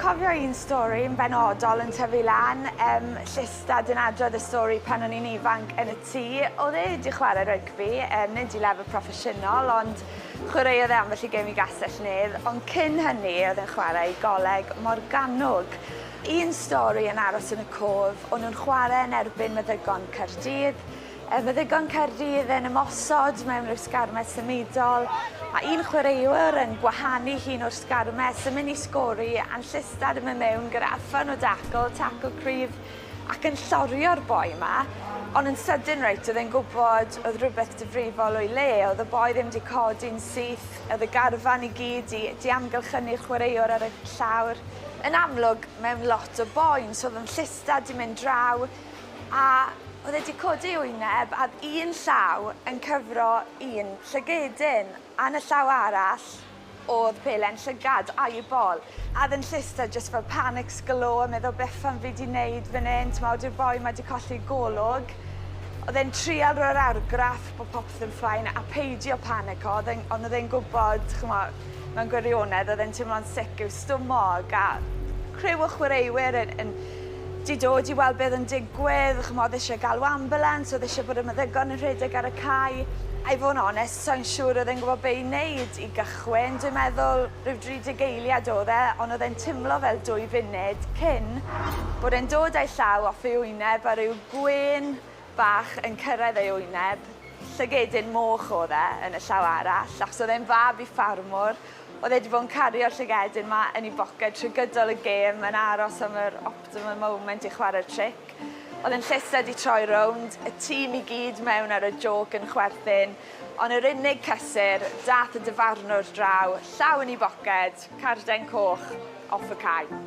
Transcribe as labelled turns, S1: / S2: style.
S1: cofio un stori yn benodol yn tyfu lan. Llysdad yn adrodd y stori pan o'n i'n ifanc yn y tŷ. Oedd e wedi chwarae rygbi, nid i lefel proffesiynol, ond chwaraeodd e ambell i gêm i gastell nedd. Ond cyn hynny, oedd e'n chwarae i goleg Morgannwg. Un stori yn aros yn y cof, o'n nhw'n chwarae yn erbyn meddygon Caerdydd. Meddygon Caerdydd yn ymosod mewn rhyw sgarmau symudol, a un chwaraewyr yn gwahanu hun o'r sgarmau, sy'n mynd i sgori, a'n llysdad yn mynd mewn gyda affon o tacl cryf, ac yn llorio'r boi yma. Ond yn sydyn reit, oedd e'n gwybod oedd rhywbeth difrifol o'i le, oedd y boi ddim wedi codi'n syth, oedd y garfan i gyd di amgylchynu'r chwaraewr ar y llawr. Yn amlwg, mewn lot o boen, so oedd yn llysdad di mynd draw, a oedd wedi codi wyneb a un llaw yn cyfro un llygedyn, a yn y llaw arall oedd pelen llygad eyeball. A oedd yn llysdad jyst fel panics galore, meddwl beth am fi wedi wneud fan hyn, t'mod, yw'r boi ma wedi colli golwg. Oedd e'n trial roi'r argraff bod popeth yn ffain a peidio panico, ond oedd e'n gwybod, ch'mod, mewn gwirionedd, oedd e'n teimlo'n sic i'w stwmog, a criw o chwaraewyr yn di dod i weld beth yn digwydd, ch'mod, eisiau galw ambulans, oedd eisiau bod y meddygon yn rhedeg ar y cae. A i fod yn onest, so'n siŵr oedd e'n gwybod be i wneud i gychwyn. Dwi'n meddwl rhyw 30 eiliad oedd e, ond oedd e'n timlo fel 2 funud cyn bod e'n dod a'i llaw off ei wyneb a ryw gwyn bach yn cyrraedd ei wyneb. Llygedyn moch oedd e yn y llaw arall, achos oedd e'n fab i ffarmwr. Oedd e wedi bod yn cario'r llygedyn yma yn ei boced trwy gydol y gêm yn aros am yr optimal moment i chwarae'r tric. Oedd yn llysdad i troi rownd, y tîm i gyd mewn ar y joc yn chwerthin, ond yr unig cysur, dath y dyfarnwr draw, llaw yn ei boced, carden coch, off y cae.